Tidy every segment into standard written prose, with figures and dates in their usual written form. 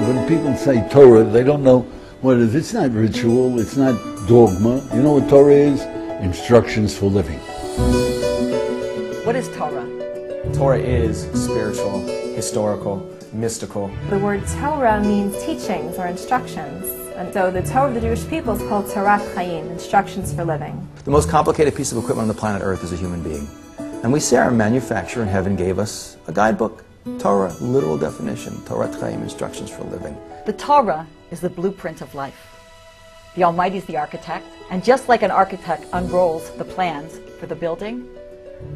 When people say Torah, they don't know what it is. It's not ritual, it's not dogma. You know what Torah is? Instructions for living. What is Torah? Torah is spiritual, historical, mystical. The word Torah means teachings or instructions. And so the Torah of the Jewish people is called Torat Chaim, instructions for living. The most complicated piece of equipment on the planet Earth is a human being. And we say our manufacturer in heaven gave us a guidebook. Torah, literal definition, Torat Chaim, instructions for living. The Torah is the blueprint of life. The Almighty is the architect, and just like an architect unrolls the plans for the building,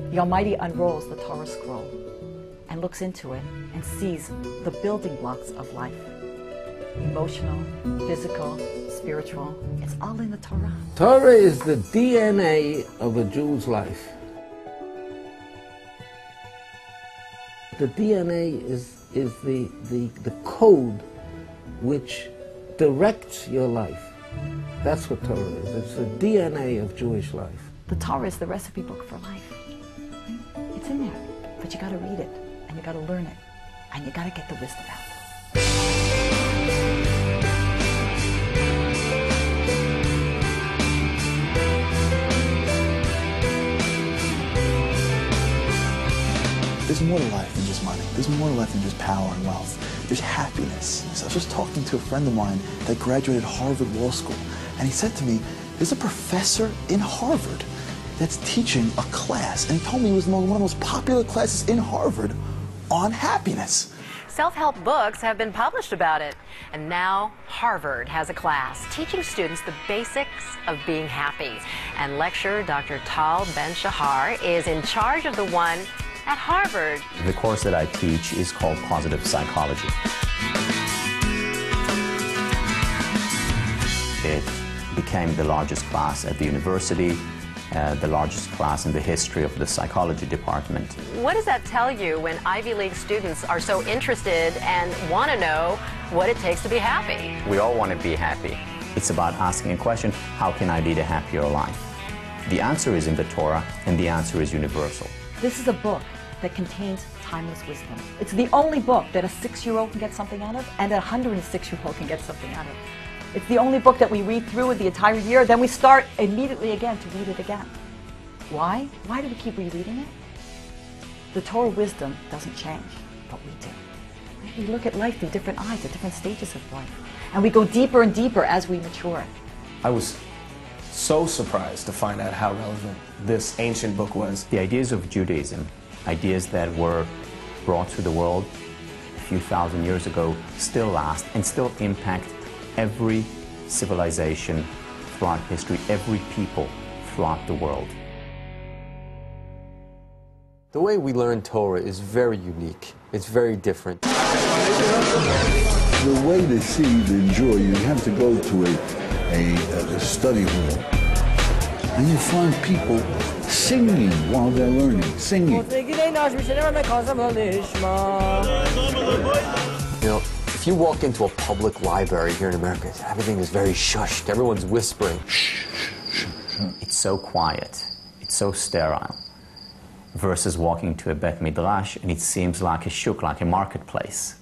the Almighty unrolls the Torah scroll and looks into it and sees the building blocks of life. Emotional, physical, spiritual, it's all in the Torah. Torah is the DNA of a Jew's life. The DNA is the code which directs your life. That's what Torah is. It's the DNA of Jewish life. The Torah is the recipe book for life. It's in there, but you got to read it, and you got to learn it, and you got to get the wisdom out. There's more to life than just money. There's more to life than just power and wealth. There's happiness. So I was just talking to a friend of mine that graduated Harvard Law School, and he said to me, there's a professor in Harvard that's teaching a class, and he told me it was one of the most popular classes in Harvard on happiness. Self-help books have been published about it, and now Harvard has a class teaching students the basics of being happy. And lecturer Dr. Tal Ben-Shahar is in charge of the one at Harvard. The course that I teach is called Positive Psychology. It became the largest class at the university, the largest class in the history of the psychology department. What does that tell you when Ivy League students are so interested and want to know what it takes to be happy? We all want to be happy. It's about asking a question, how can I lead a happier life? The answer is in the Torah, and the answer is universal. This is a book that contains timeless wisdom. It's the only book that a 6-year-old can get something out of, and a 106-year-old can get something out of. It's the only book that we read through the entire year, then we start immediately again to read it again. Why? Why do we keep rereading it? The Torah wisdom doesn't change, but we do. We look at life through different eyes, at different stages of life. And we go deeper and deeper as we mature. I was so surprised to find out how relevant this ancient book was. The ideas of Judaism, ideas that were brought to the world a few thousand years ago, still last and still impact every civilization throughout history, every people throughout the world. The way we learn Torah is very unique. It's very different. The way to see, to enjoy, you have to go to a study hall, and you find people singing while they're learning, singing. You know, if you walk into a public library here in America, everything is very shushed. Everyone's whispering. It's so quiet. It's so sterile. Versus walking to a Bet Midrash, and it seems like a shuk, like a marketplace.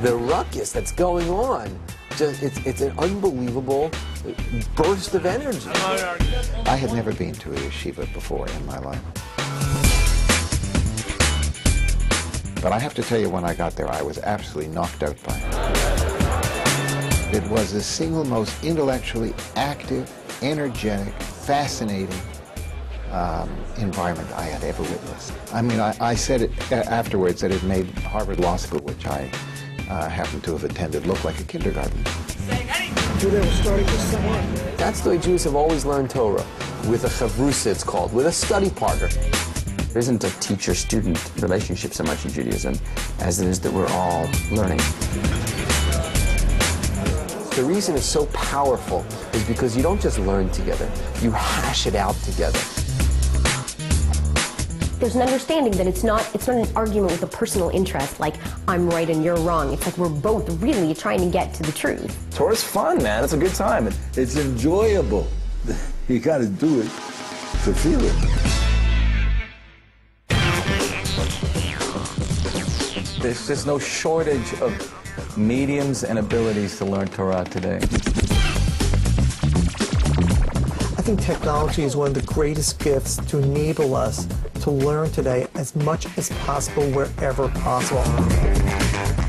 The ruckus that's going on, it's an unbelievable burst of energy. I had never been to a yeshiva before in my life. But I have to tell you, when I got there, I was absolutely knocked out by it. It was the single most intellectually active, energetic, fascinating environment I had ever witnessed. I mean, I said it afterwards that it made Harvard Law School, which I happen to have attended, look like a kindergarten. That's the way Jews have always learned Torah, with a chavrusa, it's called, with a study partner. There isn't a teacher-student relationship so much in Judaism as it is that we're all learning. The reason it's so powerful is because you don't just learn together, you hash it out together. There's an understanding that it's not an argument with a personal interest, like I'm right and you're wrong. It's like we're both really trying to get to the truth. Torah's fun, man. It's a good time. It's enjoyable. You got to do it. to feel it. There's just no shortage of mediums and abilities to learn Torah today. I think technology is one of the greatest gifts to enable us to learn today as much as possible wherever possible.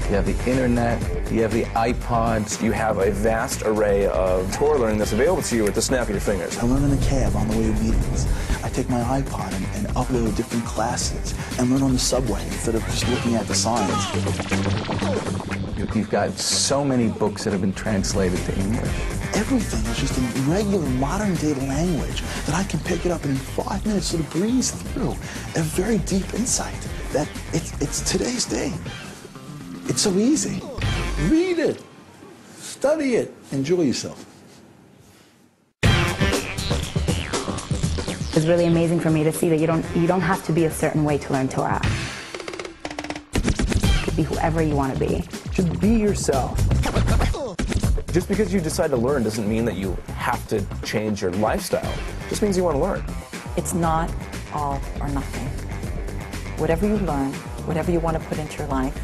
You have the internet, you have the iPods. You have a vast array of Torah learning that's available to you at the snap of your fingers. I learn in the cab on the way to meetings. I take my iPod and upload different classes and learn on the subway instead of just looking at the signs. You've got so many books that have been translated to English. Everything is just in regular modern-day language that I can pick it up and in 5 minutes sort of breeze through. A very deep insight that it's today's day. It's so easy. Read it, study it, enjoy yourself. It's really amazing for me to see that you don't have to be a certain way to learn Torah. You could be whoever you want to be. Just be yourself. Just because you decide to learn doesn't mean that you have to change your lifestyle. It just means you want to learn. It's not all or nothing. Whatever you learn, whatever you want to put into your life,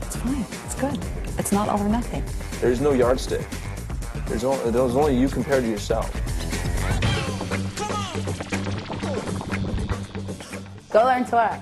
it's fine, it's good. It's not all or nothing. There's no yardstick. There's only you compared to yourself. Go learn Torah.